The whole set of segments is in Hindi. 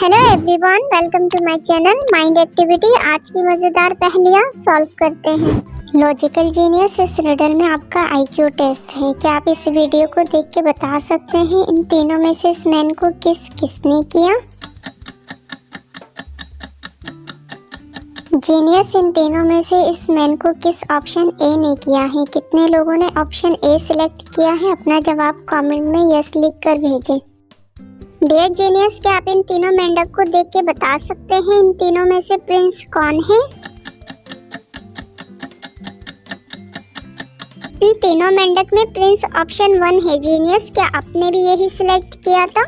Hello everyone, welcome to my channel mind activity. आज की मजेदार पहेलियां सॉल्व करते हैं। लॉजिकल जीनियस इस रिडल में आपका आईक्यू टेस्ट है। क्या आप इस वीडियो को देख के बता सकते हैं इन तीनों में से इस मैन को किसने किया? जीनियस इन तीनों में से इस मैन को किस ऑप्शन ए ने किया है? कितने लोगों ने ऑप्शन ए सिलेक्ट किया है? अपना जवाब कमेंट में यस लिख कर भेजें। डियर जीनियस, क्या आप इन तीनों मेंढक को देख के बता सकते हैं इन तीनों में से प्रिंस कौन है? इन तीनों मेंढक में प्रिंस ऑप्शन 1 है। जीनियस, क्या आपने भी यही सिलेक्ट किया था?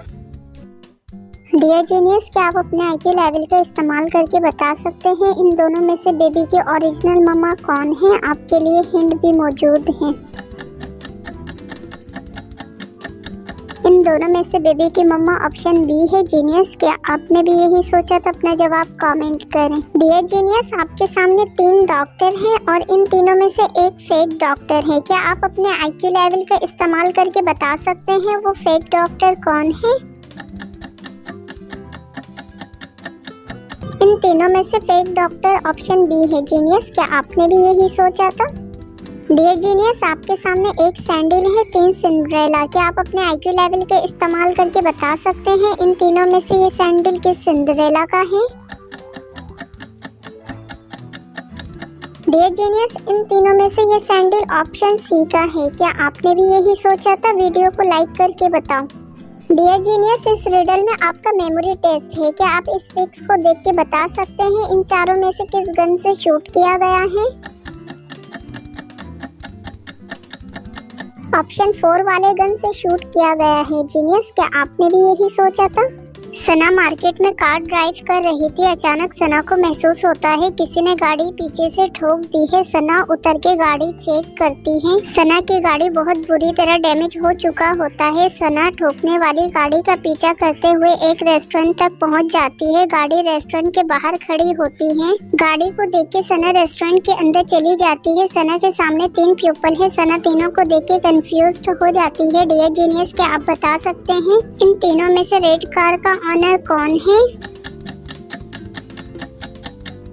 डियर जीनियस, क्या आप अपने आईक्यू लेवल का इस्तेमाल करके बता सकते हैं इन दोनों में से बेबी की ओरिजिनल मम्मा कौन है? आपके लिए हिंट भी मौजूद है। इन दोनों में से बेबी की मम्मा ऑप्शन बी है। जीनियस, क्या आपने भी यही सोचा? तो अपना जवाब कमेंट करें। डियर जीनियस, आपके सामने 3 डॉक्टर हैं और इन तीनों में से एक फेक डॉक्टर है। क्या आप अपने आईक्यू लेवल का इस्तेमाल करके बता सकते हैं वो फेक डॉक्टर कौन है? इन तीनों में से फेक डॉक्टर ऑप्शन बी है। जीनियस, क्या आपने भी यही सोचा था? डियर जीनियस, आपके सामने एक सैंडल है, 3 सिंड्रेला। क्या आप अपने आईक्यू लेवल का इस्तेमाल करके बता सकते हैं इन तीनों में से ये सैंडल किस सिंड्रेला का है? डियर जीनियस, इन तीनों में से ये सैंडल ऑप्शन सी का है। क्या आपने भी यही सोचा था? वीडियो को लाइक करके बताओ। डियर जीनियस, इस रिडल में आपका मेमोरी टेस्ट है। क्या आप इस पिक्स को देख के बता सकते हैं इन चारों में से किस गन से शूट किया गया है? ऑप्शन 4 वाले गन से शूट किया गया है। जीनियस, क्या आपने भी यही सोचा था? सना मार्केट में कार ड्राइव कर रही थी। अचानक सना को महसूस होता है किसी ने गाड़ी पीछे से ठोक दी है। सना उतर के गाड़ी चेक करती है। सना की गाड़ी बहुत बुरी तरह डैमेज हो चुका होता है। सना ठोकने वाली गाड़ी का पीछा करते हुए एक रेस्टोरेंट तक पहुंच जाती है। गाड़ी रेस्टोरेंट के बाहर खड़ी होती है। गाड़ी को देख के सना रेस्टोरेंट के अंदर चली जाती है। सना के सामने 3 पीपल है। सना तीनों को देख के कंफ्यूज्ड हो जाती है। डियर जीनियस, क्या आप बता सकते हैं इन तीनों में से रेड कार का ऑनर कौन है?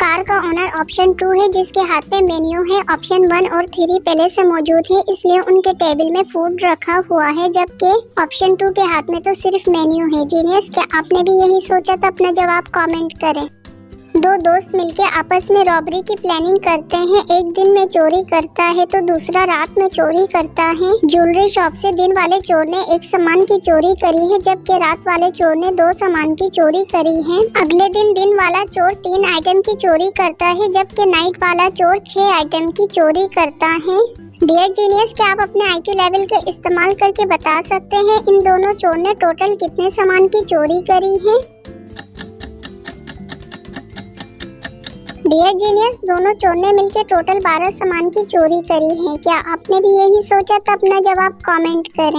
कार का ओनर ऑप्शन 2 है, जिसके हाथ में मेन्यू है। ऑप्शन 1 और 3 पहले से मौजूद है, इसलिए उनके टेबल में फूड रखा हुआ है, जबकि ऑप्शन 2 के हाथ में तो सिर्फ मेन्यू है। जीनियस, क्या आपने भी यही सोचा था? अपना जवाब कमेंट करें। 2 दोस्त मिलकर आपस में रॉबरी की प्लानिंग करते हैं। एक दिन में चोरी करता है तो दूसरा रात में चोरी करता है। ज्वेलरी शॉप से दिन वाले चोर ने एक सामान की चोरी करी है, जबकि रात वाले चोर ने 2 सामान की चोरी करी है। अगले दिन वाला चोर 3 आइटम की चोरी करता है, जबकि नाइट वाला चोर 6 आइटम की चोरी करता है। डियर जीनियस, क्या आप अपने आईक्यू लेवल का इस्तेमाल करके बता सकते हैं इन दोनों चोर ने टोटल कितने सामान की चोरी करी है? डियर जीनियस, दोनों चोर ने मिलकर टोटल 12 सामान की चोरी करी है। क्या आपने भी यही सोचा था? अपना जवाब कमेंट करें।